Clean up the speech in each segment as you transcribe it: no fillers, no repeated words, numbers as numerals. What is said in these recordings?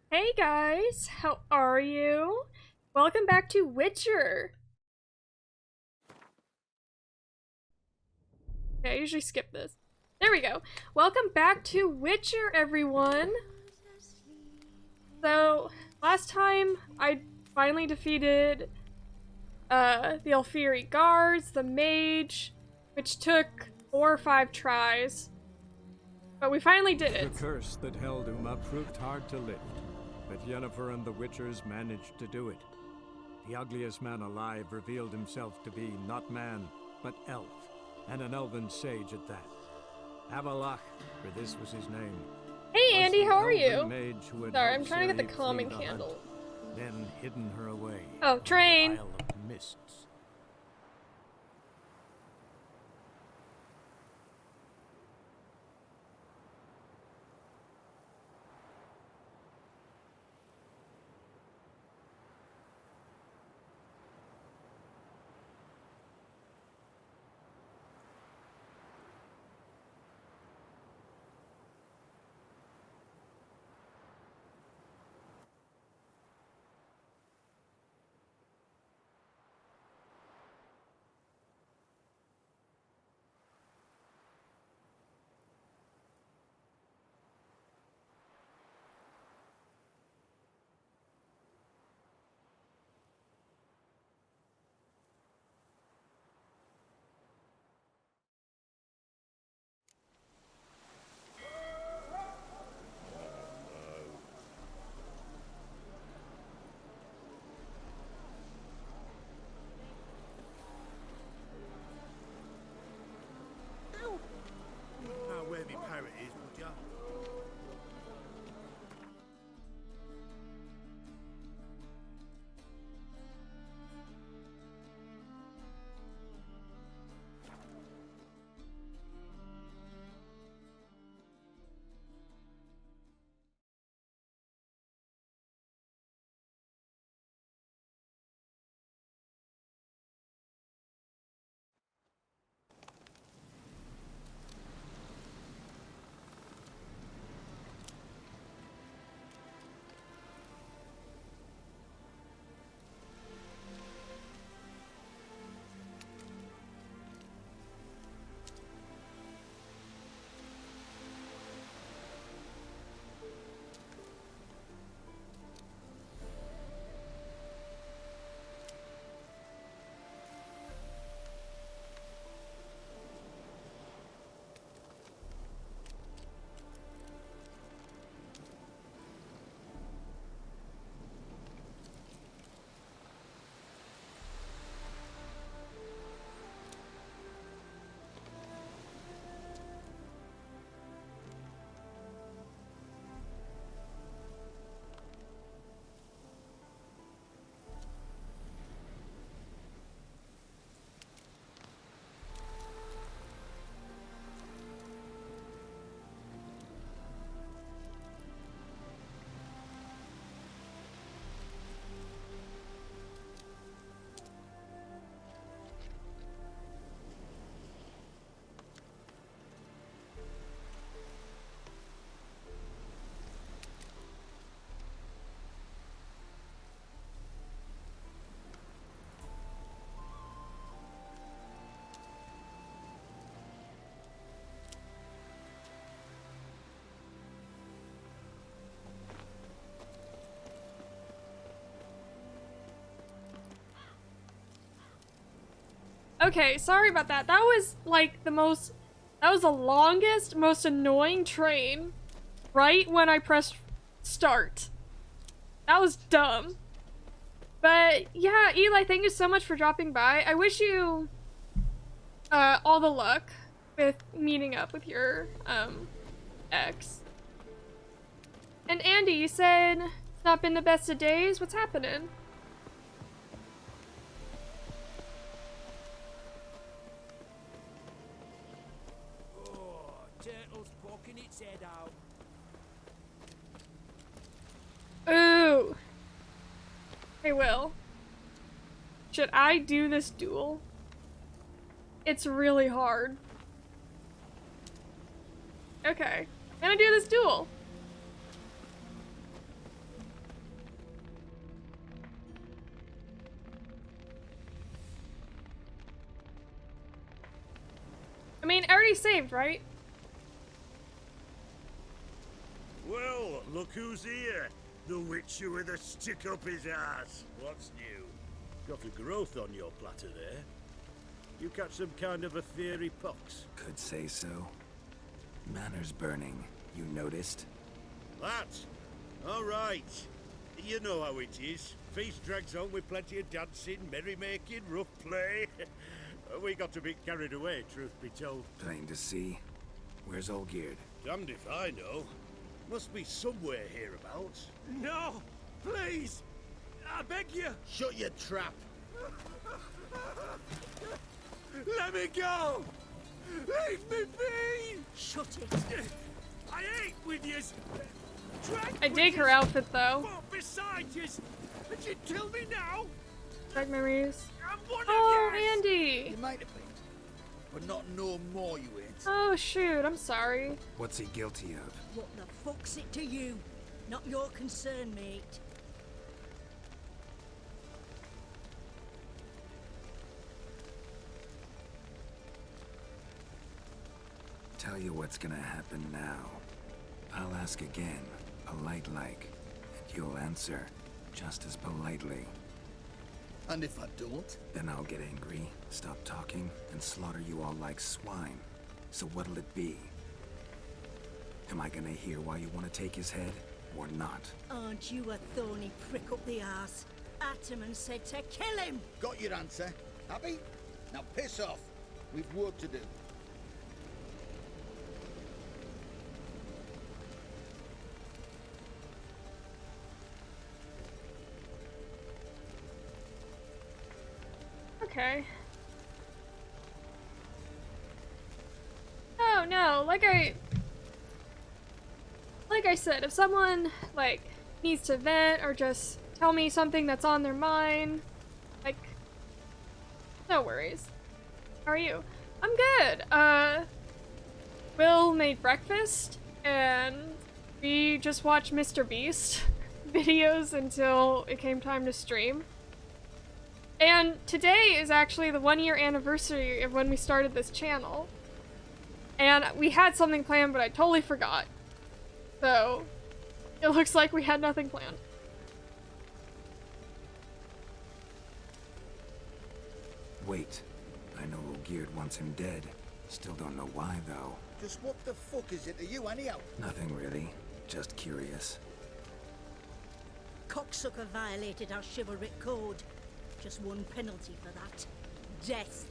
Hey guys, how are you? Welcome back to Witcher. Okay, I usually skip this. There we go. Welcome back to Witcher, everyone. So, last time I finally defeated the Alfiri guards, the mage, which took 4 or 5 tries. But we finally did it. The curse that held Uma proved hard to lift, but Yennefer and the Witchers managed to do it. The ugliest man alive revealed himself to be not man, but elf, and an elven sage at that. Avalach, for this was his name. Hey Andy, how are you? Sorry, I'm trying to get the calming candle. Then hidden her away. Oh, train. Isle of Mists. Where me parrot is, would ya? Okay, sorry about that. That was like that was the longest, most annoying train right when I pressed start. That was dumb. But yeah, Eli, thank you so much for dropping by. I wish you all the luck with meeting up with your ex. And Andy, you said it's not been the best of days. What's happening? Ooh. Hey, Will. Should I do this duel? It's really hard. Okay. I'm gonna do this duel. I mean, I already saved, right? Well, look who's here. The Witcher with a stick up his ass. What's new? Got a growth on your platter there. You catch some kind of a fiery pox? Could say so. Manor's burning. You noticed? That? All right. You know how it is. Feast drags on with plenty of dancing, merrymaking, rough play. We got a bit carried away, truth be told. Plain to see. Where's Olgierd? Damned if I know. Must be somewhere hereabouts. No! Please! I beg you! Shut your trap! Let me go! Leave me be! Shut it. I ain't with yous! I dig her outfit though. Fought beside yous! And you kill me now? Dark memories. I'm one Oh, of yous! Andy! You might have been, but not no more you ain't. Oh shoot, I'm sorry. What's he guilty of? What the fuck's it to you? Not your concern, mate. Tell you what's gonna happen now. I'll ask again, polite-like, and you'll answer, just as politely. And if I don't? Then I'll get angry, stop talking, and slaughter you all like swine. So what'll it be? Am I gonna hear why you want to take his head, or not? Aren't you a thorny prick up the arse? Ataman said to kill him! Got your answer. Happy? Now piss off. We've work to do. Okay. Oh no, like I said, if someone like needs to vent or just tell me something that's on their mind, like no worries. How are you? I'm good. Will made breakfast and we just watched Mr. Beast videos until it came time to stream. And today is actually the 1-year anniversary of when we started this channel. And we had something planned, but I totally forgot. So, it looks like we had nothing planned. Wait. I know Olgierd wants him dead. Still don't know why, though. Just what the fuck is it to you anyhow? Nothing really. Just curious. Cocksucker violated our chivalric code. Just one penalty for that. Death.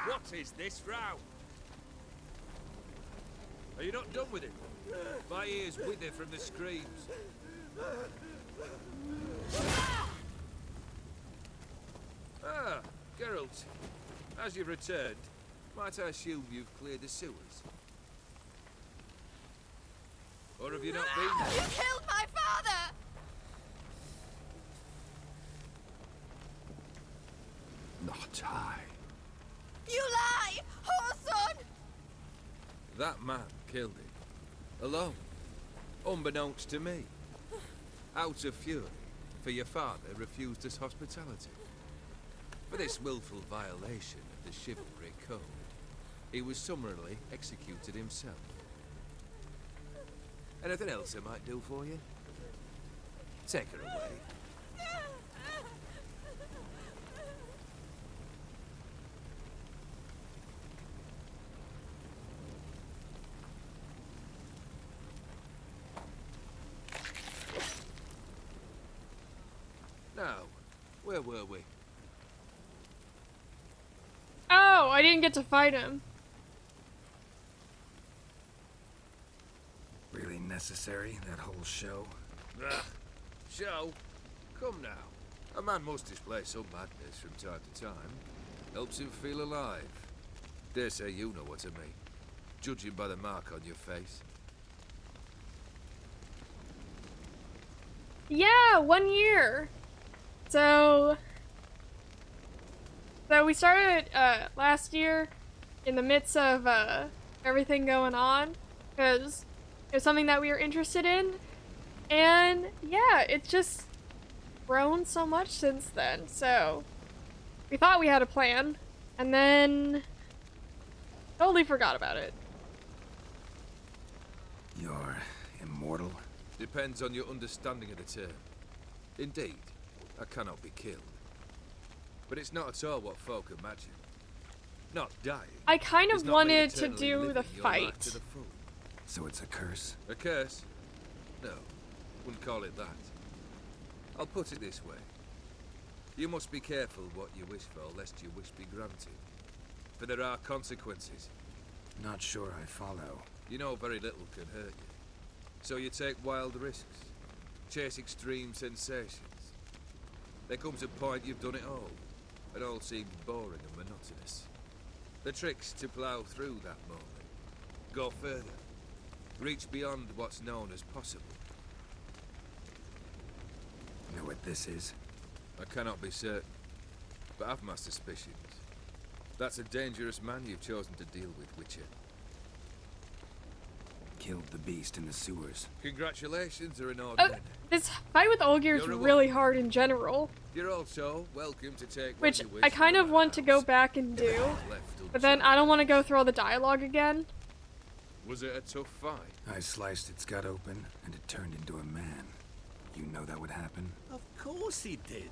What is this row? Are you not done with it? My ears wither from the screams. Ah, Geralt. As you've returned, might I assume you've cleared the sewers? Or have you not been there? You killed my father! Not I. You lie! Whoreson! That man killed him. Alone. Unbeknownst to me. Out of fury, for your father refused us hospitality. For this willful violation of the chivalry code, he was summarily executed himself. Anything else I might do for you? Take her away. Now, where were we? Oh, I didn't get to fight him. Really necessary, that whole show? Ugh. Show? Come now. A man must display some madness from time to time. Helps him feel alive. Dare say you know what I mean. Judging by the mark on your face. Yeah, 1 year. So So we started last year in the midst of everything going on because it was something that we were interested in. And yeah, it's just grown so much since then. So we thought we had a plan and then totally forgot about it. You're immortal? Depends on your understanding of the term. Indeed, I cannot be killed. But it's not at all what folk imagine. Not dying. I kind is of not me wanted to eternally do living the your life fight. to the full. So it's a curse? A curse? No, wouldn't call it that. I'll put it this way. You must be careful what you wish for, lest your wish be granted. For there are consequences. Not sure I follow. You know very little can hurt you. So you take wild risks. Chase extreme sensations. There comes a point you've done it all. It all seems boring and monotonous. The trick's to plough through that moment. Go further. Reach beyond what's known as possible. Know what this is? I cannot be certain, but I've my suspicions. That's a dangerous man you've chosen to deal with, Witcher. Killed the beast in the sewers. Congratulations are in order. This fight with Olgir is You're a really hard in general, You're also welcome to take which what you wish I kind from of my want to go house. back and do, Left but then unchecked. I don't want to go through all the dialogue again. Was it a tough fight? I sliced its gut open, and it turned into a man. You know that would happen? Of course he did.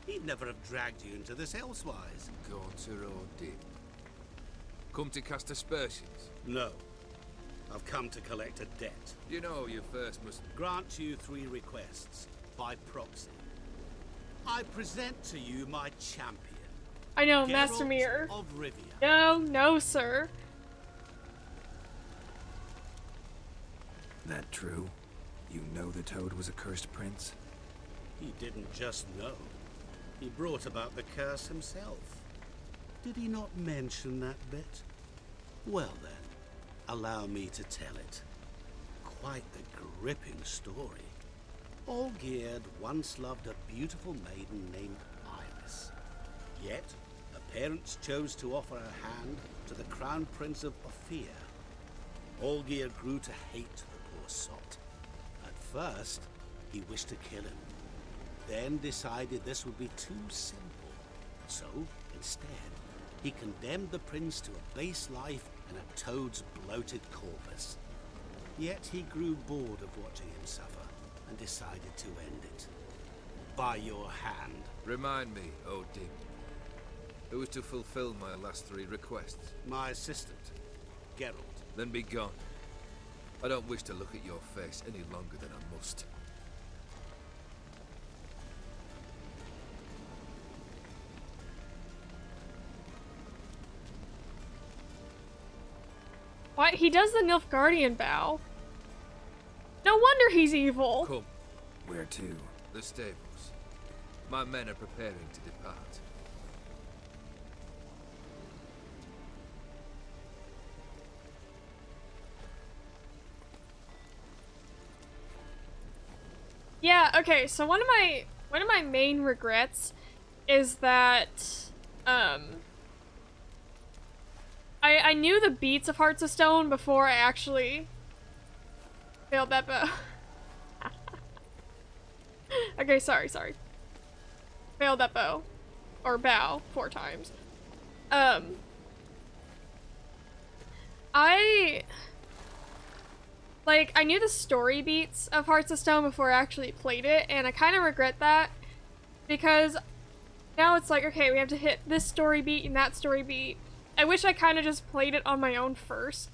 He'd never have dragged you into this elsewise. Gaunter or did? Come to cast aspersions? No. I've come to collect a debt. You know you first must... Grant you 3 requests, by proxy. I present to you my champion. I know, Geralt Master Mirror. of Rivia. No, no, sir. That true? You know the Toad was a cursed prince? He didn't just know. He brought about the curse himself. Did he not mention that bit? Well then, allow me to tell it. Quite a gripping story. Olgierd once loved a beautiful maiden named Iris. Yet, her parents chose to offer her hand to the Crown Prince of Ophir. Olgierd grew to hate the poor sot. At first, he wished to kill him. Then decided this would be too simple. So, instead, he condemned the prince to a base life in a toad's bloated corpus. Yet he grew bored of watching him suffer and decided to end it. By your hand. Remind me, Odin. Who is to fulfill my last 3 requests? My assistant, Geralt. Then be gone. I don't wish to look at your face any longer than I must. What? He does the Nilfgaardian bow. No wonder he's evil. Come, Where to? the stables. My men are preparing to depart. Yeah, okay, so one of my main regrets is that I knew the beats of Hearts of Stone before I actually failed that bow. Okay, sorry. Failed that bow. Or bow 4 times. I knew the story beats of Hearts of Stone before I actually played it, and I kind of regret that, because now it's like, okay, we have to hit this story beat and that story beat. I wish I kind of just played it on my own first.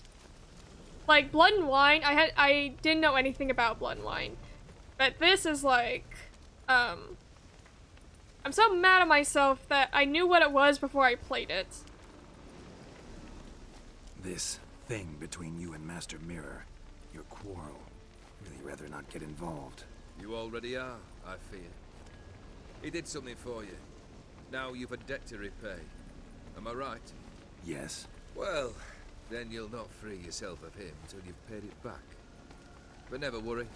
Like, Blood and Wine, I didn't know anything about Blood and Wine, but this is like, I'm so mad at myself that I knew what it was before I played it. This thing between you and Master Mirror. Your quarrel. Really rather not get involved. You already are, I fear. He did something for you. Now you've a debt to repay. Am I right? Yes. Well, then you'll not free yourself of him till you've paid it back. But never worry.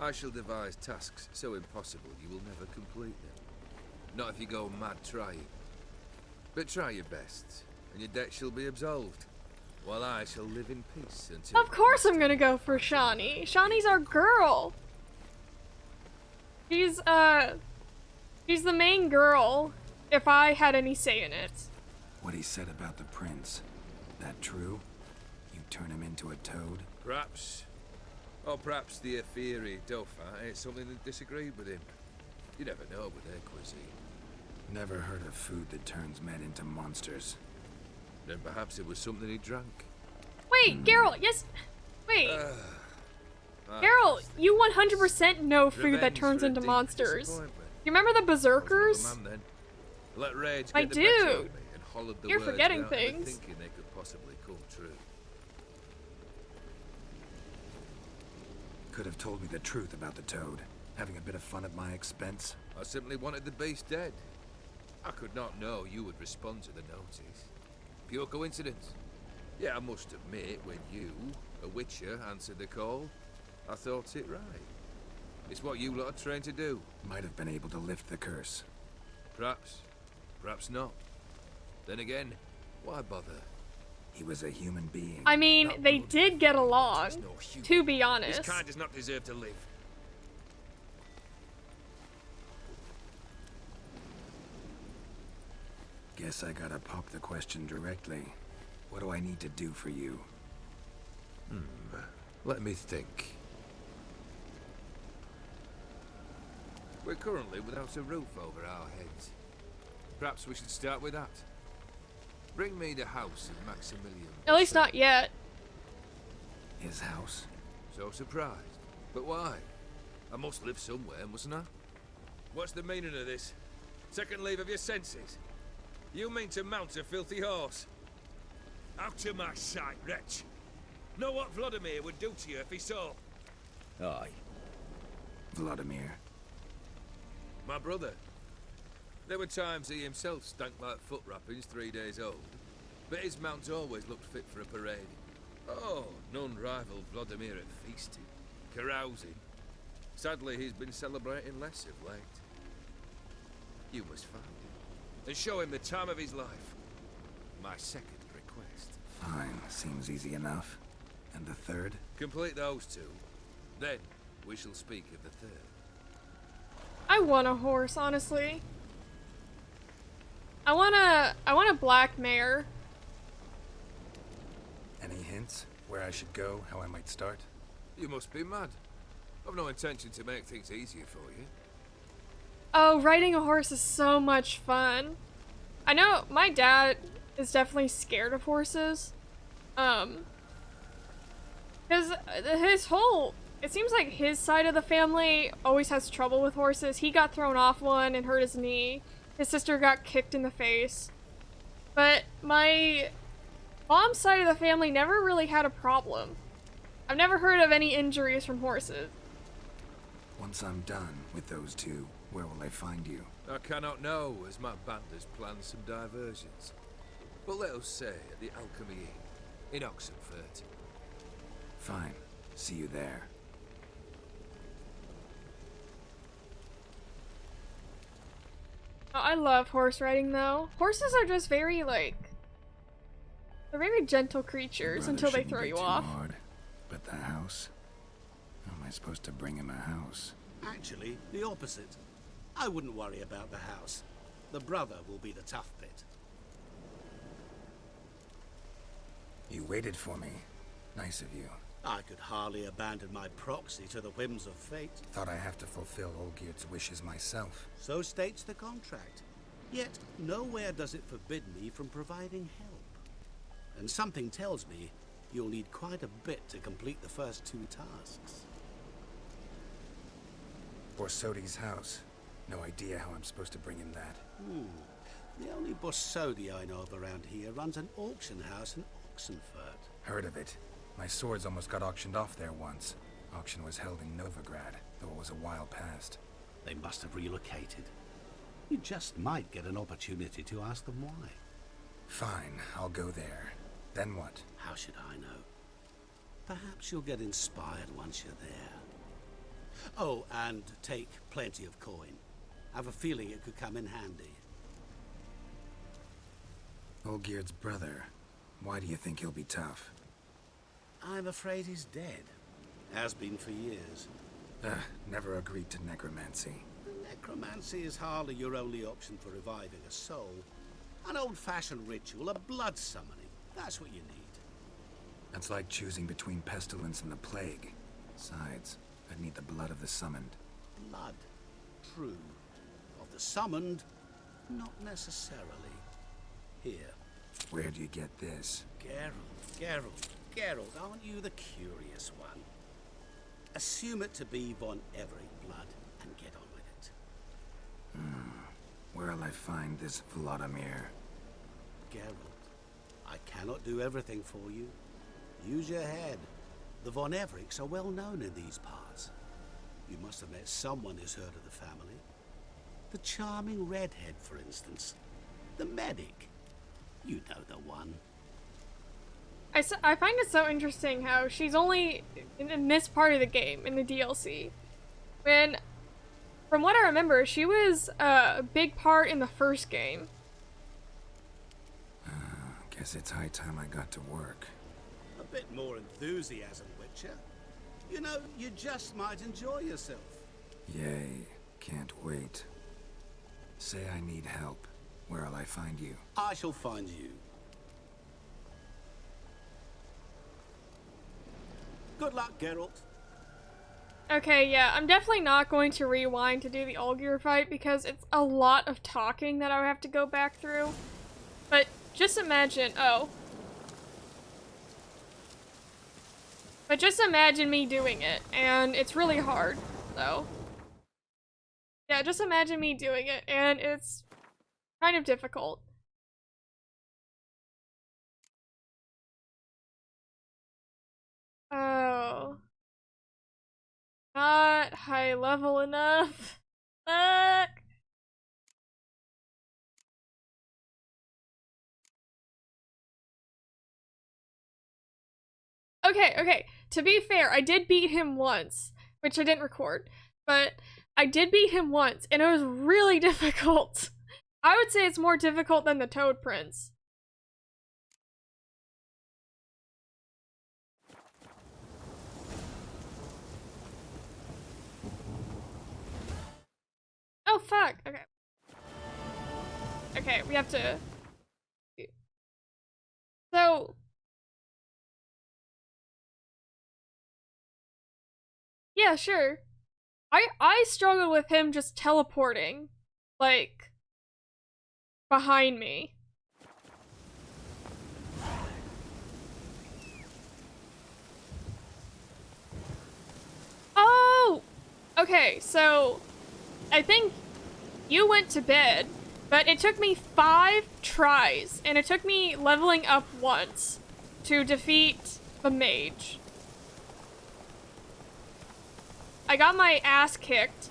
I shall devise tasks so impossible you will never complete them. Not if you go mad trying. But try your best, and your debt shall be absolved, while I shall live in peace until... Of course I'm gonna go for Shawnee. Shawnee's our girl. She's the main girl, if I had any say in it. What he said about the prince, that true? You turn him into a toad? Perhaps. Or perhaps the Efiri Dauphin ate something that disagreed with him. You never know with their cuisine. Never heard of food that turns men into monsters. Then perhaps it was something he drank. Wait, Geralt, yes. Wait. Geralt, you 100% know food that Revenge turns for a into deep monsters. disappointment. You remember the I was another Berserkers? man then. Let rage I get the better do. of me and hollowed the You're words forgetting without ever things. thinking they could possibly come true. Could have told me the truth about the toad, having a bit of fun at my expense. I simply wanted the beast dead. I could not know you would respond to the notice. Pure coincidence. Yeah, I must admit, when you, a witcher, answered the call, I thought it right. It's what you lot are trained to do. Might have been able to lift the curse. Perhaps. Perhaps not. Then again, why bother? He was a human being. I mean, Not they blood. did get along, He's no human. to be honest. This kind does not deserve to live. Guess I gotta pop the question directly. What do I need to do for you? Let me think. We're currently without a roof over our heads. Perhaps we should start with that. Bring me the house of Maximilian. At least not yet. His house? So surprised. But why? I must live somewhere, mustn't I? What's the meaning of this? Second leave of your senses? You mean to mount a filthy horse? Out of my sight, wretch. Know what Vladimir would do to you if he saw? Aye. Vladimir. My brother. There were times he himself stank like foot wrappings 3 days old, but his mount always looked fit for a parade. Oh, none rivaled Vladimir at feasting, carousing. Sadly, he's been celebrating less of late. You must find him, and show him the time of his life. My second request. Fine, seems easy enough. And the third? Complete those two, then we shall speak of the third. I want a horse, honestly. I want a black mare. Any hints? Where I should go? How I might start? You must be mad. I've no intention to make things easier for you. Oh, riding a horse is so much fun. I know my dad is definitely scared of horses. Because it seems like his side of the family always has trouble with horses. He got thrown off one and hurt his knee. His sister got kicked in the face. But my mom's side of the family never really had a problem. I've never heard of any injuries from horses. Once I'm done with those two, where will I find you? I cannot know, as my band has planned some diversions. But let us say at the Alchemy Inn, in Oxenfurt. Fine. See you there. Oh, I love horse riding though. Horses are just very they're very gentle creatures Brother until they shouldn't throw be you too off. hard. But the house? How am I supposed to bring him a house? Actually, the opposite. I wouldn't worry about the house. The brother will be the tough bit. You waited for me. Nice of you. I could hardly abandon my proxy to the whims of fate. Thought I have to fulfill Olgierd's wishes myself. So states the contract. Yet, nowhere does it forbid me from providing help. And something tells me you'll need quite a bit to complete the first two tasks. Borsodi's house. No idea how I'm supposed to bring him that. The only Borsodi I know of around here runs an auction house in Oxenfurt. Heard of it. My swords almost got auctioned off there once. Auction was held in Novigrad, though it was a while past. They must have relocated. You just might get an opportunity to ask them why. Fine, I'll go there. Then what? How should I know? Perhaps you'll get inspired once you're there. Oh, and take plenty of coin. I have a feeling it could come in handy. Olgierd's brother. Why do you think he'll be tough? I'm afraid he's dead. Has been for years. Never agreed to necromancy. Necromancy is hardly your only option for reviving a soul. An old-fashioned ritual, a blood summoning. That's what you need. That's like choosing between pestilence and the plague. Besides, I'd need the blood of the summoned. Blood. True. Of the summoned, not necessarily. Here. Where do you get this? Geralt, aren't you the curious one? Assume it to be von Everec blood and get on with it. Where'll I find this VLODIMIR? Geralt, I cannot do everything for you. Use your head. The von Everecs are well known in these parts. You must have met someone who's heard of the family. The charming redhead, for instance. The medic. You know the one. I find it so interesting how she's only in this part of the game, in the DLC. When, from what I remember, she was a big part in the first game. Guess it's high time I got to work. A bit more enthusiasm, Witcher. You know, you just might enjoy yourself. Yay, can't wait. Say I need help. Where'll I find you? I shall find you. Good luck, Geralt. Okay, yeah, I'm definitely not going to rewind to do the Olgierd fight because it's a lot of talking that I would have to go back through. But just imagine, But just imagine me doing it, and it's really hard, so. Yeah, just imagine me doing it, and it's kind of difficult. Oh. Not high level enough. Fuck. Okay. To be fair, I did beat him once, which I didn't record, but I did beat him once, and it was really difficult. I would say it's more difficult than the Toad Prince. Oh, fuck. Okay. Okay, we have to... So... Yeah, sure. I struggle with him just teleporting, like, behind me. Oh! Okay, so... I think you went to bed, but it took me 5 tries, and it took me leveling up once to defeat the mage. I got my ass kicked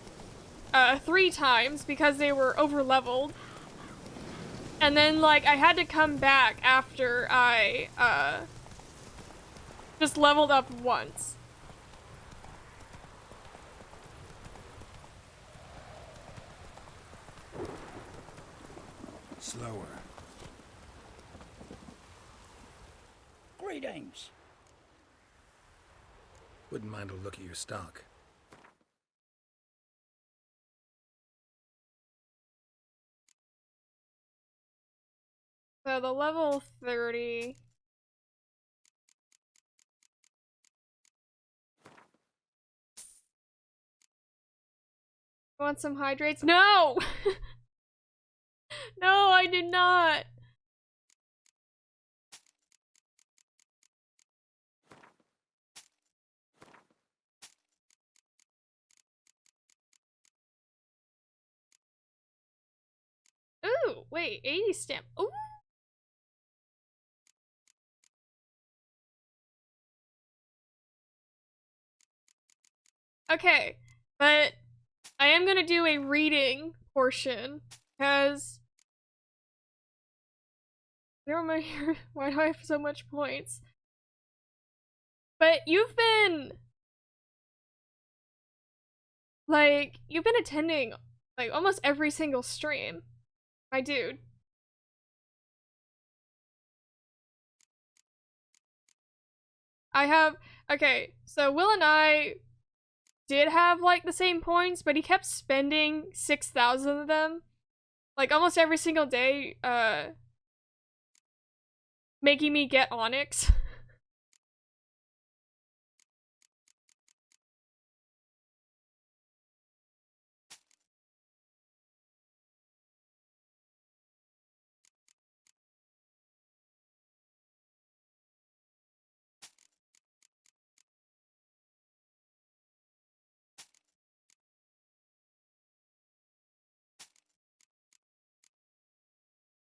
3 times because they were over-leveled. And then, like, I had to come back after I just leveled up once. Slower. Greetings. Wouldn't mind a look at your stock. So the level 30. Want some hydrates? No! No, I did not. Ooh, wait, 80 stamp. Ooh. Okay, but I am gonna do a reading portion because why do I have so much points? But you've been attending like almost every single stream, my dude. I have, okay, so Will and I did have like the same points, but he kept spending 6,000 of them, like almost every single day, making me get Onyx.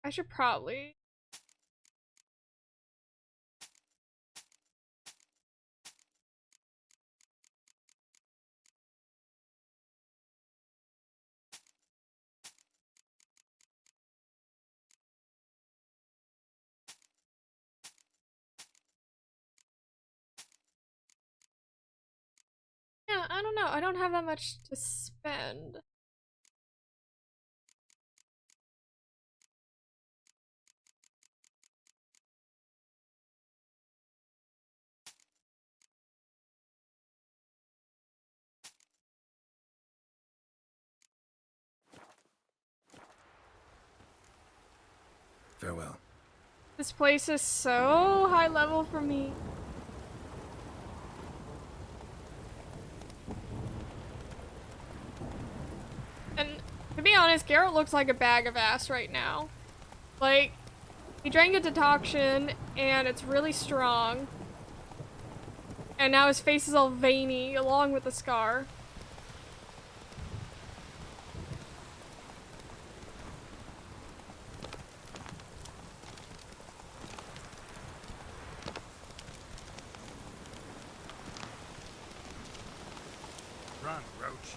I should probably. Yeah, I don't know. I don't have that much to spend. Farewell. This place is so high level for me. And to be honest, Garrett looks like a bag of ass right now. Like, he drank a decoction and it's really strong. And now his face is all veiny along with the scar. Run, Roach.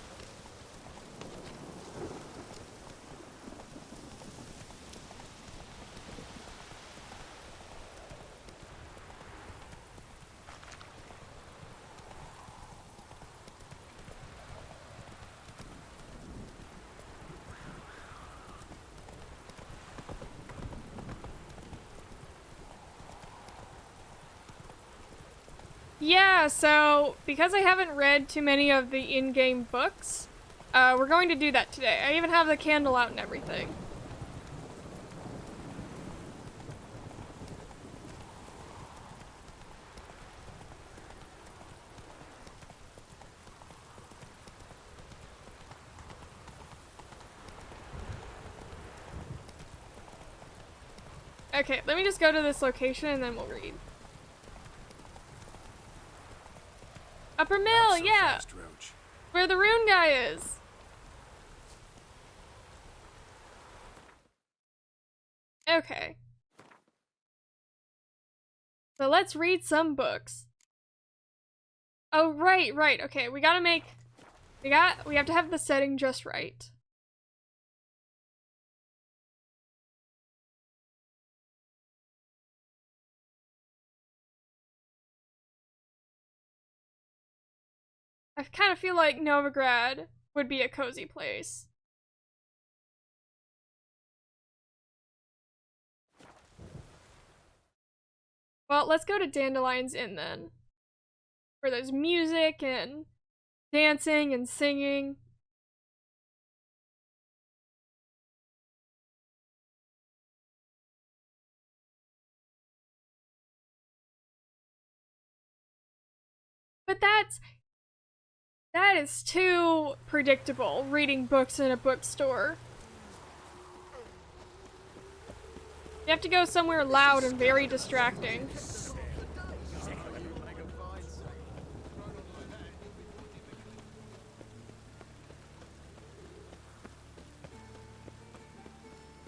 Yeah, so because I haven't read too many of the in-game books, we're going to do that today. I even have the candle out and everything. Okay, let me just go to this location and then we'll read. Upper Mill, So yeah! fast, Roach. Where the rune guy is. Okay. So let's read some books. Oh, right. Okay, we gotta make... We have to have the setting just right. I kind of feel like Novigrad would be a cozy place. Well, let's go to Dandelion's Inn then. Where there's music and dancing and singing. But that is too predictable, reading books in a bookstore. You have to go somewhere loud and very distracting.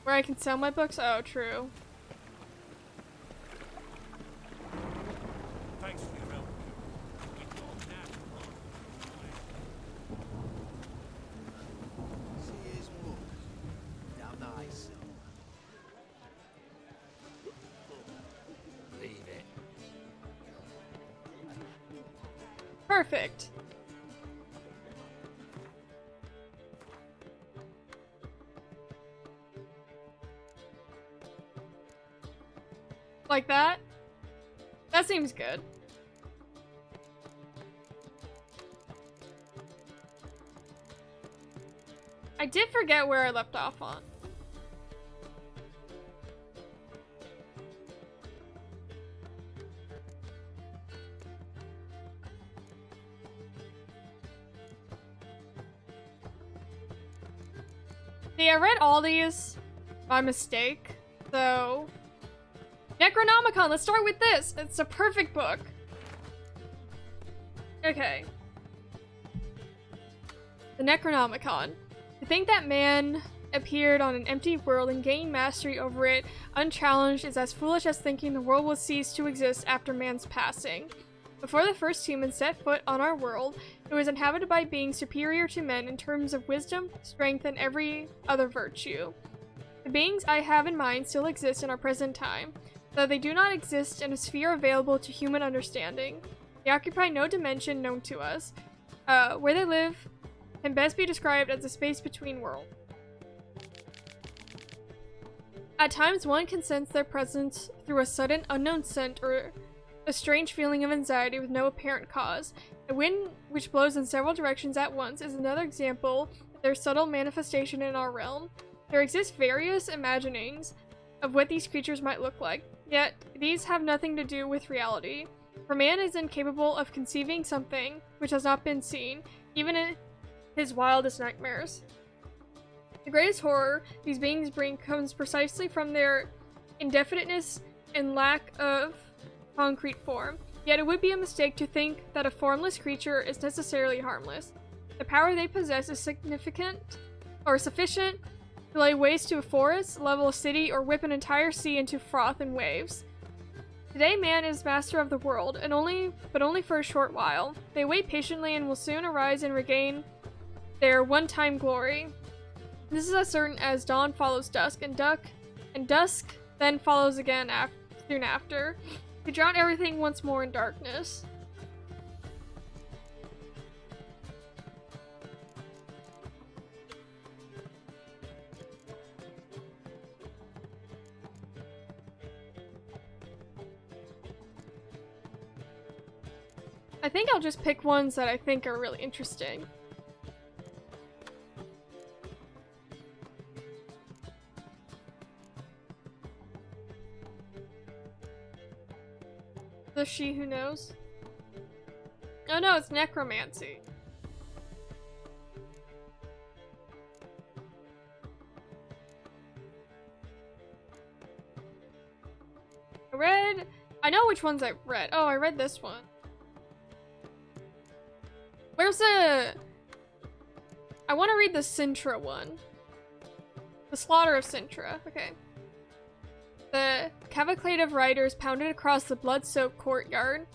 Where I can sell my books? Oh, true. Thanks for your help. Leave it. Perfect. Like that? That seems good. did forget where I left off on. See, I read all these by mistake, so... Necronomicon, let's start with this! It's a perfect book. Okay. The Necronomicon. To think that man appeared on an empty world and gained mastery over it unchallenged is as foolish as thinking the world will cease to exist after man's passing. Before the first humans set foot on our world, it was inhabited by beings superior to men in terms of wisdom, strength, and every other virtue. The beings I have in mind still exist in our present time, though they do not exist in a sphere available to human understanding. They occupy no dimension known to us. Where they live can best be described as the space between worlds. At times, one can sense their presence through a sudden unknown scent or a strange feeling of anxiety with no apparent cause. A wind which blows in several directions at once is another example of their subtle manifestation in our realm. There exist various imaginings of what these creatures might look like, yet these have nothing to do with reality. For man is incapable of conceiving something which has not been seen, even in his wildest nightmares. The greatest horror these beings bring comes precisely from their indefiniteness and lack of concrete form, yet it would be a mistake to think that a formless creature is necessarily harmless. The power they possess is sufficient to lay waste to a forest, level a city, or whip an entire sea into froth and waves. Today man is master of the world, but only for a short while. They wait patiently and will soon arise and regain their one-time glory. This is as certain as dawn follows dusk, and dusk then follows again soon after, to drown everything once more in darkness. I think I'll just pick ones that I think are really interesting. The She Who Knows? Oh no, it's necromancy. I know which ones I've read. Oh, I read this one. I want to read the Sintra one. The Slaughter of Sintra. Okay. The cavalcade of riders pounded across the blood-soaked courtyard.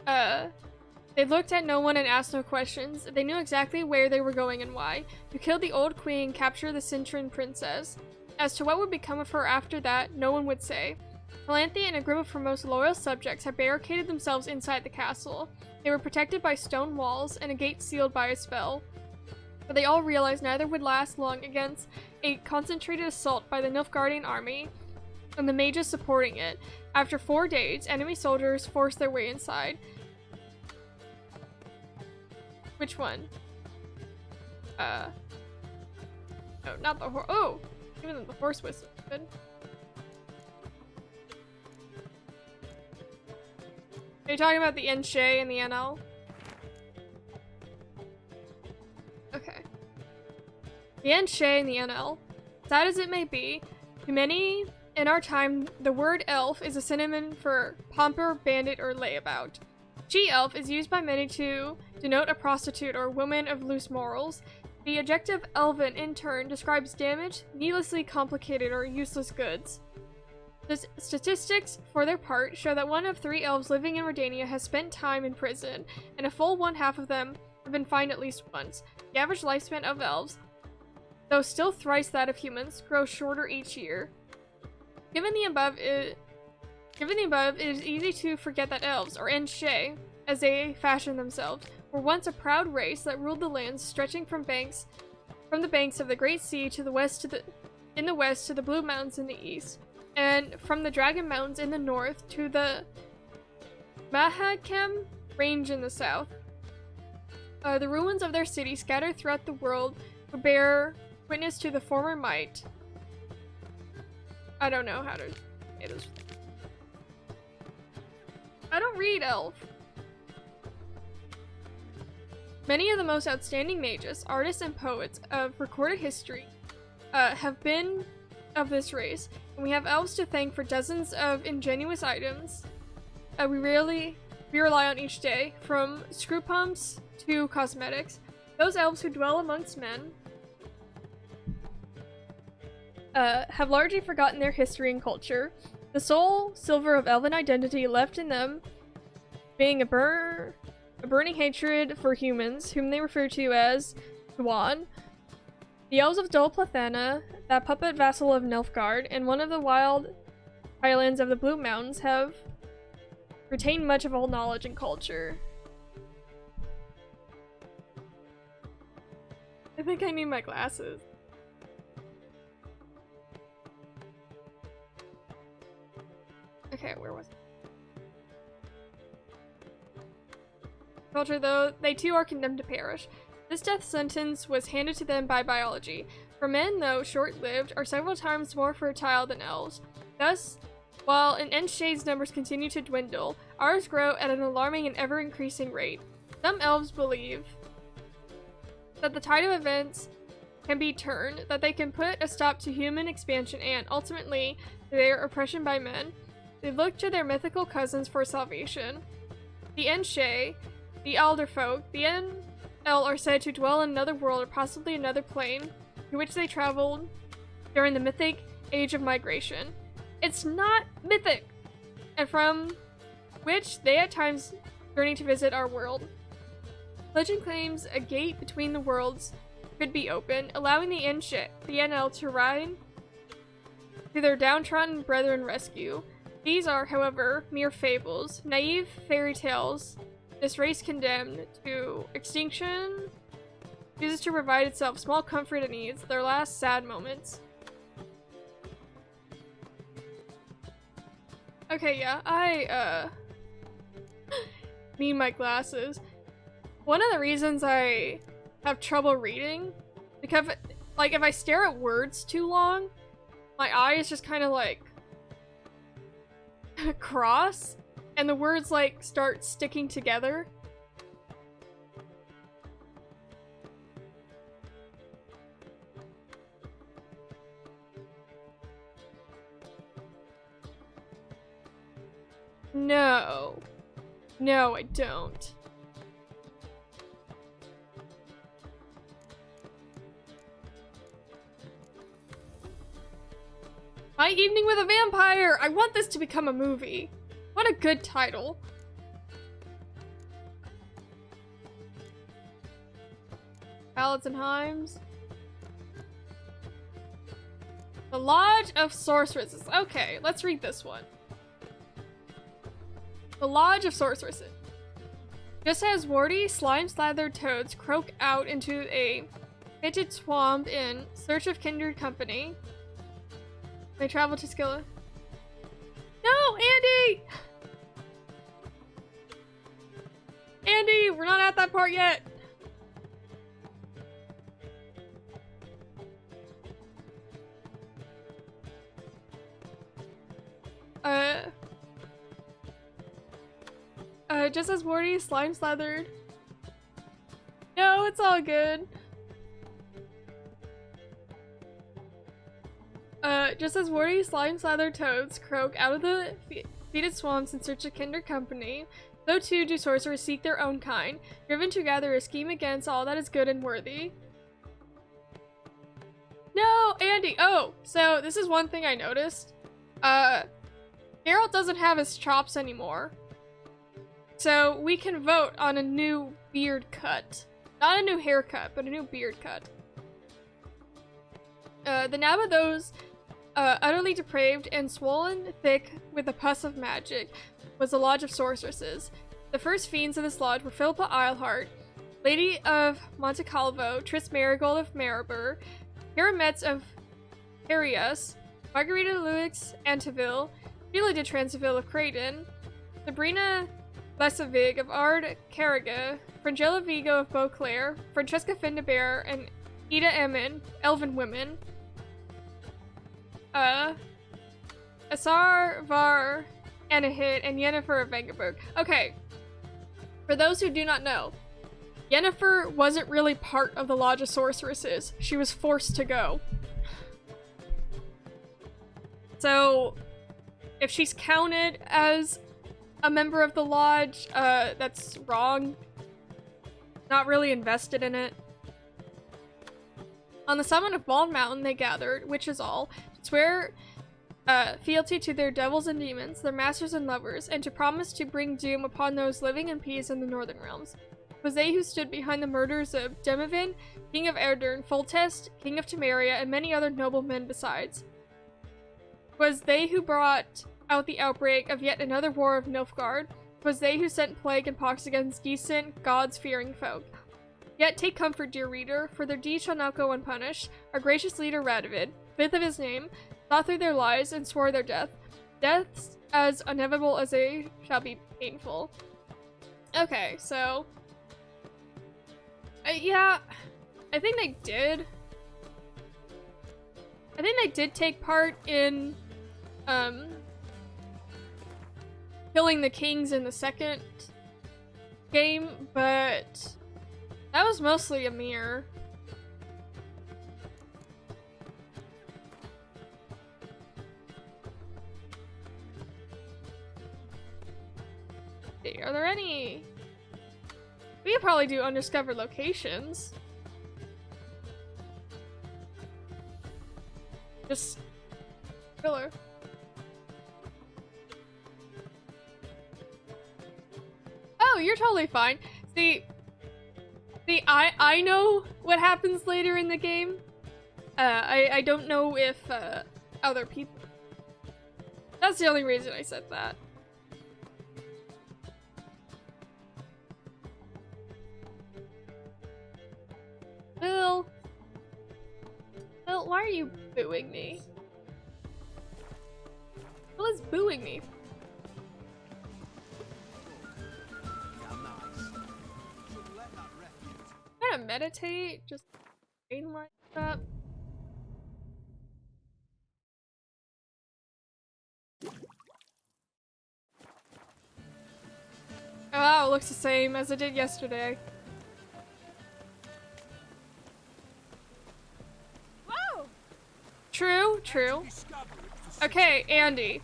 They looked at no one and asked no questions. They knew exactly where they were going and why. To kill the old queen and capture the Cintran princess. As to what would become of her after that, no one would say. Calanthe and a group of her most loyal subjects had barricaded themselves inside the castle. They were protected by stone walls and a gate sealed by a spell. But they all realized neither would last long against a concentrated assault by the Nilfgaardian army and the mages supporting it. After 4 days, enemy soldiers forced their way inside. Which one? No, not the horse. Oh! Even the horse was good. Are you talking about the Enshe and the NL? Okay. The Enshe and the NL. Sad as it may be, to many in our time, the word elf is a synonym for pomper, bandit, or layabout. She-elf is used by many to denote a prostitute or woman of loose morals. The adjective elven, in turn, describes damaged, needlessly complicated, or useless goods. The statistics, for their part, show that 1 of 3 elves living in Redania has spent time in prison, and a full 1/2 of them have been fined at least once. The average lifespan of elves, though still thrice that of humans, grows shorter each year. Given the above, it is easy to forget that elves, or Enshe, as they fashion themselves, were once a proud race that ruled the lands stretching from the banks of the Great Sea to the west in the west to the Blue Mountains in the east, and from the Dragon Mountains in the north to the Mahakam Range in the south. The ruins of their city, scattered throughout the world, who bear witness to the former might. I don't know how to say this. I don't read elf. Many of the most outstanding mages, artists, and poets of recorded history have been of this race, and we have elves to thank for dozens of ingenious items we rely on each day, from screw pumps to cosmetics. Those elves who dwell amongst men have largely forgotten their history and culture. The sole silver of elven identity left in them being a burning hatred for humans, whom they refer to as Tuan. The elves of Dol Plathana, that puppet vassal of Nilfgaard, and one of the wild highlands of the Blue Mountains have retained much of all knowledge and culture. I think I need my glasses. Okay, where was it? Culture, though, they too are condemned to perish. This death sentence was handed to them by biology. For men, though short-lived, are several times more fertile than elves. Thus, while in Enshay's numbers continue to dwindle, ours grow at an alarming and ever-increasing rate. Some elves believe that the tide of events can be turned, that they can put a stop to human expansion and, ultimately, their oppression by men. They look to their mythical cousins for salvation. The Enshay, the Alderfolk, the NL are said to dwell in another world or possibly another plane, to which they traveled during the mythic age of migration. It's not mythic! And from which they at times journey to visit our world. Legend claims a gate between the worlds could be opened, allowing the NL to ride to their downtrodden brethren rescue. These are, however, mere fables, naive fairy tales. This race condemned to extinction chooses to provide itself small comfort and ease, their last sad moments. Okay, yeah, I need my glasses. One of the reasons I have trouble reading, because, like, if I stare at words too long, my eyes just kind of, like, cross, and the words, like, start sticking together. No. No, I don't. My Evening with a Vampire! I want this to become a movie. What a good title. Ballads and Hymns. The Lodge of Sorceresses. Okay, let's read this one. The Lodge of Sorceresses. Just as warty, slime-slathered toads croak out into a fidget swamp in search of kindred company, they travel to Skilla. No, Andy! Andy, we're not at that part yet. Just as warty, slime-slathered. No, it's all good. Just as warty, slime-slathered toads croak out of the fetid swamps in search of kindred company, so too do sorcerers seek their own kind, driven to gather a scheme against all that is good and worthy. No, Andy! Oh, so this is one thing I noticed. Geralt doesn't have his chops anymore. So we can vote on a new beard cut. Not a new haircut, but a new beard cut. The nab of those utterly depraved and swollen thick with a pus of magic was the Lodge of Sorceresses. The first fiends of this lodge were Philippa Eilhart, Lady of Montecalvo, Tris Marigold of Maribor, Herametz of Herias, Margarita Luix Anteville, Sheila de Transeville of Creighton, Sabrina Lesavig of Ard Carriga, Frangela Vigo of Beauclair, Francesca Findabere and Ida Emin, Elven Women. Asar Var Anahit, and Yennefer of Vengerberg. Okay. For those who do not know, Yennefer wasn't really part of the Lodge of Sorceresses. She was forced to go. So, if she's counted as a member of the Lodge, that's wrong. Not really invested in it. On the summit of Bald Mountain, they gathered, witches all, to swear fealty to their devils and demons, their masters and lovers, and to promise to bring doom upon those living in peace in the Northern Realms. It was they who stood behind the murders of Demavin, King of Erdern, Foltest, King of Temeria, and many other noblemen besides. It was they who brought out the outbreak of yet another war of Nilfgaard. It was they who sent plague and pox against decent, gods-fearing folk. Yet take comfort, dear reader, for their deeds shall not go unpunished. Our gracious leader Radovid, fifth of his name, thought through their lies and swore their death. Deaths as inevitable as they shall be painful. Okay, so... yeah, I think they did. I think they did take part in, killing the kings in the second game, but that was mostly a mirror. Are there any... We could probably do undiscovered locations. Just... filler. Oh, you're totally fine. See, I know what happens later in the game. I don't know if, other people... That's the only reason I said that. Bill, why are you booing me? Bill is booing me. I'm gonna meditate, just brain like that. Oh wow, it looks the same as it did yesterday. True, true. Okay, Andy.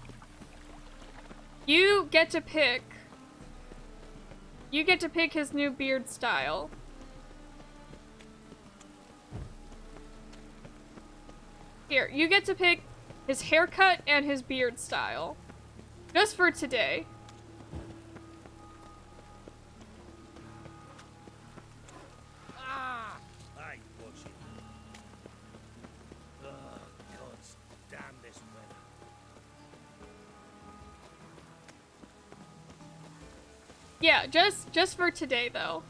You get to pick his new beard style. Here, you get to pick his haircut and his beard style. Just for today. Yeah, just for today though.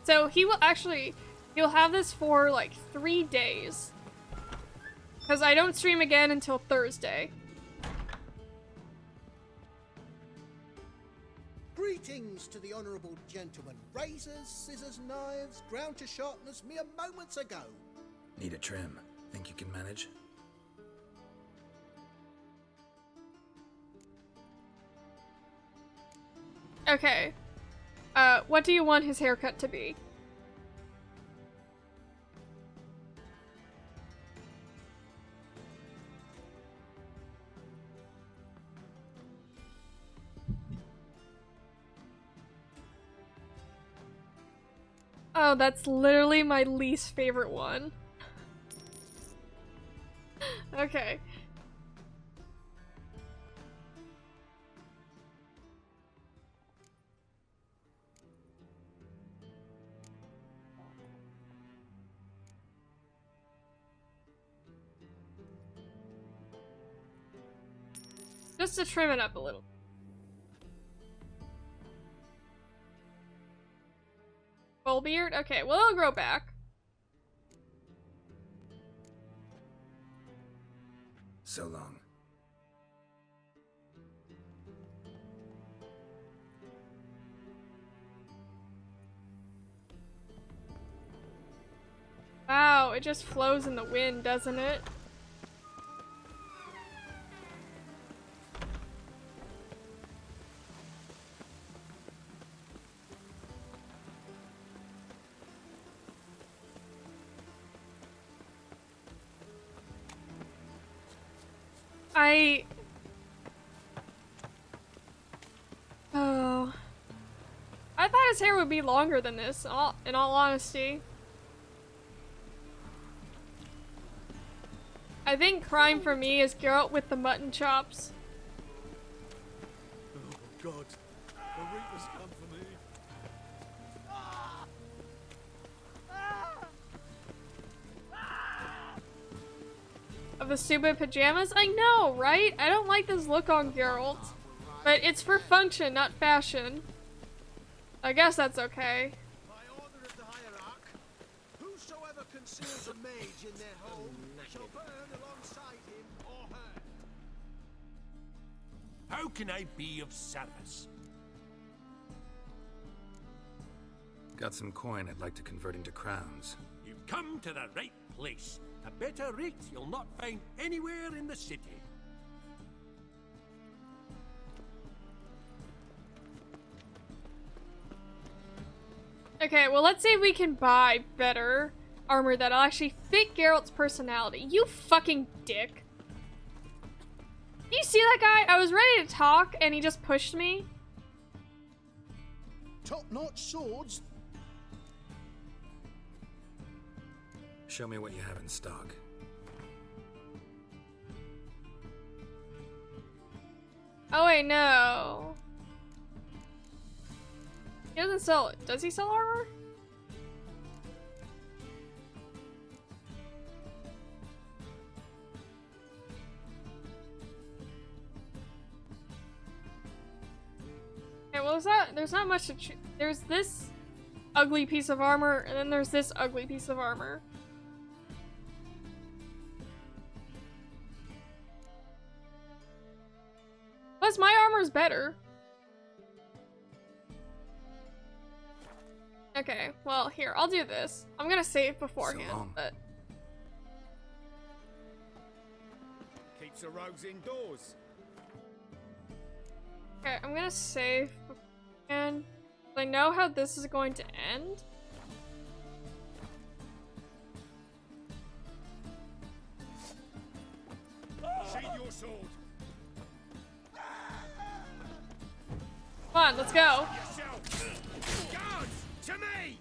So he'll have this for like 3 days. Cause I don't stream again until Thursday. Greetings to the honourable gentleman. Razors, scissors, knives, ground to sharpness mere moments ago. Need a trim. Think you can manage? Okay. What do you want his haircut to be? Oh, that's literally my least favorite one. Okay. Just to trim it up a little. Full beard? Okay, well it'll grow back. So long. Wow, it just flows in the wind, doesn't it? Oh. I thought his hair would be longer than this, in all honesty. I think crime for me is Geralt with the mutton chops. Oh God, the Reapers come for me. Of the stupid pajamas? I know, right? I don't like this look on Geralt. But it's for function, not fashion. I guess that's okay. By order of the hierarch, whosoever conceals a mage in their home shall burn alongside him or her. How can I be of service? Got some coin I'd like to convert into crowns. You've come to the right place. A better rate you'll not find anywhere in the city. Okay, well let's see if we can buy better armor that'll actually fit Geralt's personality. You fucking dick. Do you see that guy? I was ready to talk and he just pushed me. Top-notch swords. Show me what you have in stock. Oh wait, no. He doesn't sell it. Does he sell armor? Okay, well, there's not much to choose. There's this ugly piece of armor, and then there's this ugly piece of armor. Plus, my armor's better. Okay, well, here, I'll do this. I'm gonna save beforehand, but... Keeps the rogues indoors. Okay, I'm gonna save and I know how this is going to end. Sheathe your sword. Come on, let's go. Guards, to me!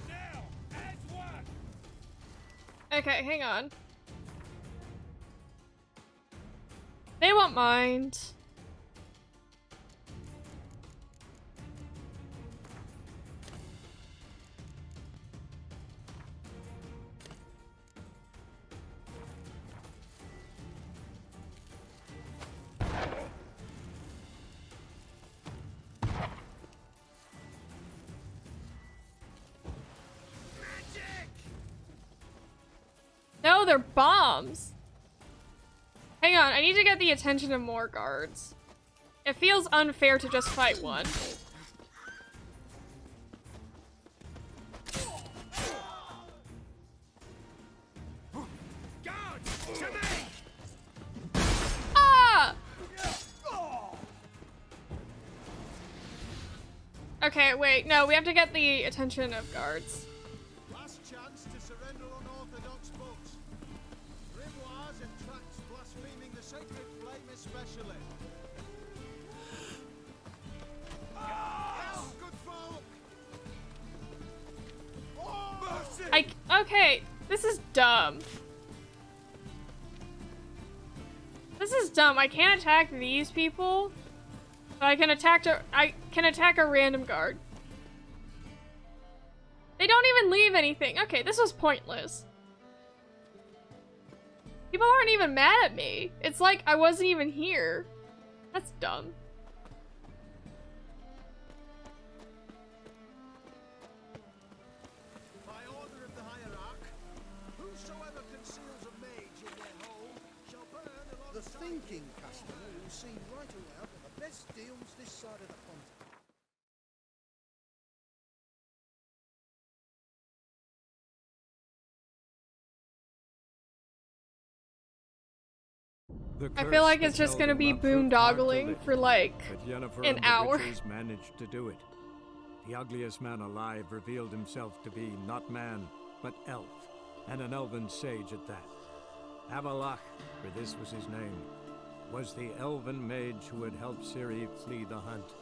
Now, as one! Okay, hang on. They won't mind. No, they're bombs. Hang on, I need to get the attention of more guards. It feels unfair to just fight one. Guards, to me! Ah! Okay, wait, no, we have to get the attention of guards. Last chance to surrender unorthodox books. Grimoires and tracts blaspheming the sacred flame especially. Yes, good folk! Mercy! Okay, this is dumb. This is dumb. I can't attack these people, but I can attack a random guard. They don't even leave anything. Okay, this was pointless. People aren't even mad at me. It's like I wasn't even here. That's dumb. By order of the hierarch, whosoever conceals a mage in their home shall burn alongside. The thinking customer who's seen right around for the best deals this side of the pond. The I curse feel like that it's just held gonna him be up proved hard to boondoggling lift, for like but Yennefer an and hour. the witches managed to do it. The ugliest man alive revealed himself to be not man, but elf, and an elven sage at that. Avalach, for this was his name, was the elven mage who had helped Ciri flee the hunt,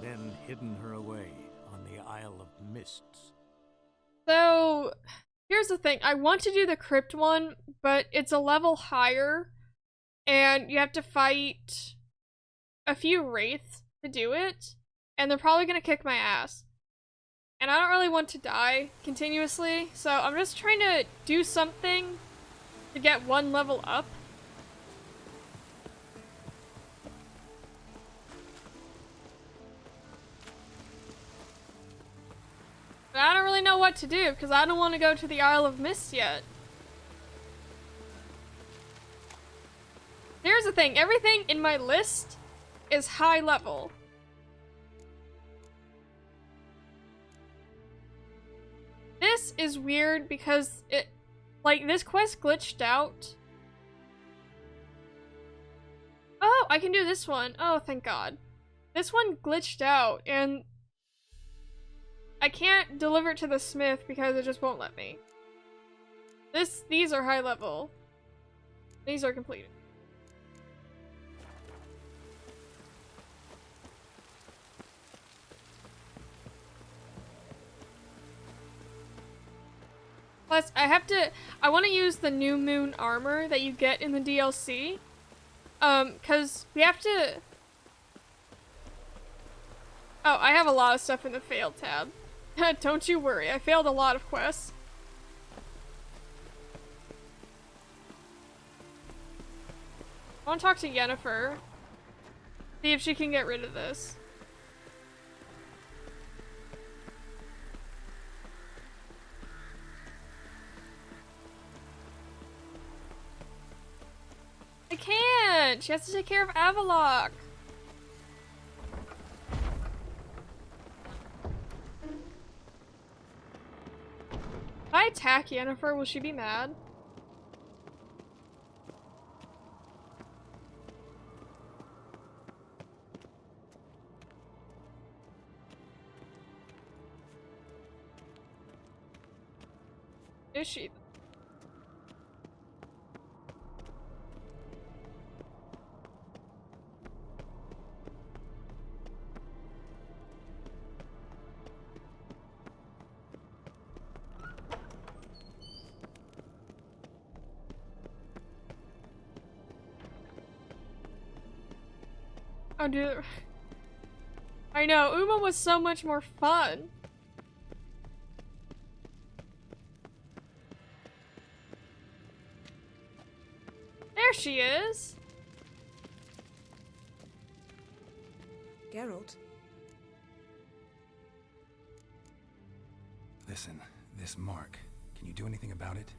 then hidden her away on the Isle of Mists. So, here's the thing. I want to do the crypt one, but it's a level higher, and you have to fight a few wraiths to do it, and they're probably gonna kick my ass. And I don't really want to die continuously, so I'm just trying to do something to get one level up. But I don't really know what to do, because I don't want to go to the Isle of Mist yet. Here's the thing, everything in my list is high level. This is weird because it, like, this quest glitched out. Oh, I can do this one. Oh, thank God. This one glitched out, and I can't deliver it to the smith because it just won't let me. These are high level. These are completed. Plus, I want to use the new moon armor that you get in the DLC. Cause we have to... Oh, I have a lot of stuff in the failed tab. Don't you worry, I failed a lot of quests. I want to talk to Yennefer. See if she can get rid of this. I can't! She has to take care of Avalok. If I attack Yennefer, will she be mad? Is she? Oh, dude. I know, Uma was so much more fun. There she is. Geralt. Listen, this mark, can you do anything about it?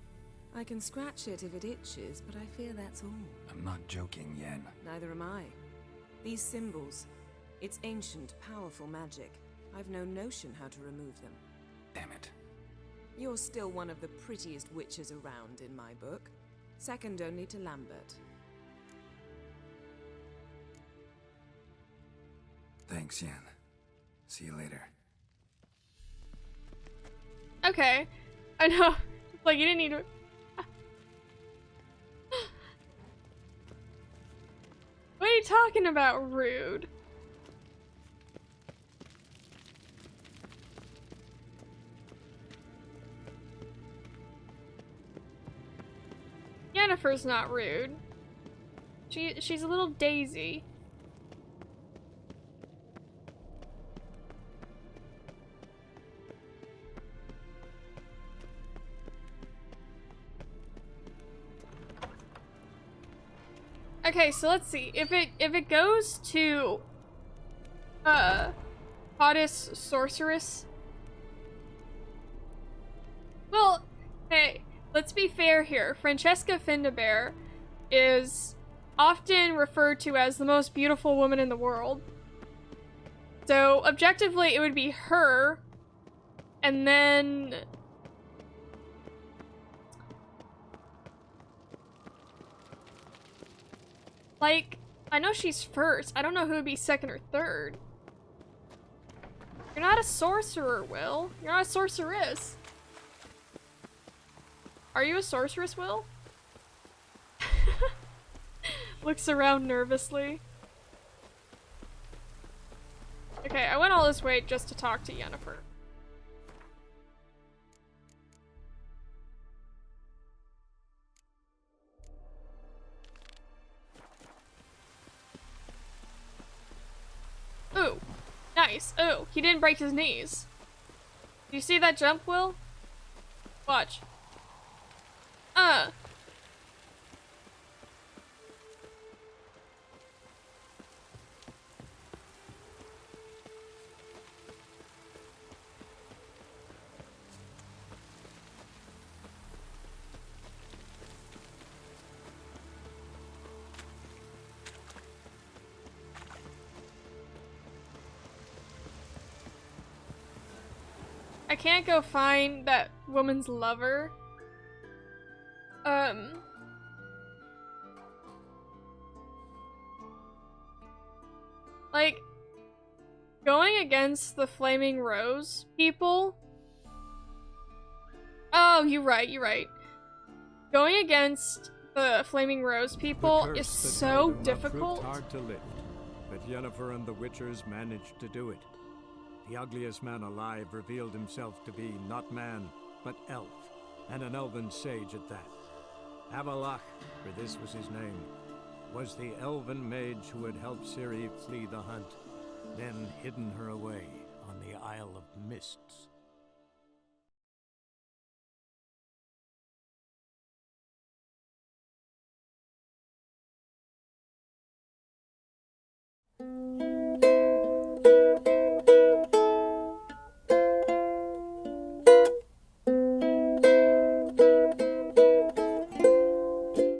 I can scratch it if it itches, but I fear that's all. I'm not joking, Yen. Neither am I. These symbols, it's ancient, powerful magic. I've no notion how to remove them. Damn it. You're still one of the prettiest witches around in my book. Second only to Lambert. Thanks, Yen. See you later. Okay. I know. Like, you didn't need to... What are you talking about, rude? Yennefer's not rude. She's a little daisy. Okay, so let's see. If it goes to Hottest Sorceress. Well, hey, let's be fair here. Francesca Findabair is often referred to as the most beautiful woman in the world. So, objectively, it would be her, and then... Like, I know she's first. I don't know who would be second or third. You're not a sorcerer, Will. You're not a sorceress. Are you a sorceress, Will? Looks around nervously. Okay, I went all this way just to talk to Yennefer. Ooh, nice. Ooh, he didn't break his knees. Do you see that jump, Will? Watch. I can't go find that woman's lover. Like, going against the Flaming Rose people. Oh, you're right. Going against the Flaming Rose people is so difficult. Hard to lift, but Yennefer and the Witchers managed to do it. The ugliest man alive revealed himself to be not man, but elf, and an elven sage at that. Avalach, for this was his name, was the elven mage who had helped Ciri flee the hunt, then hidden her away on the Isle of Mists.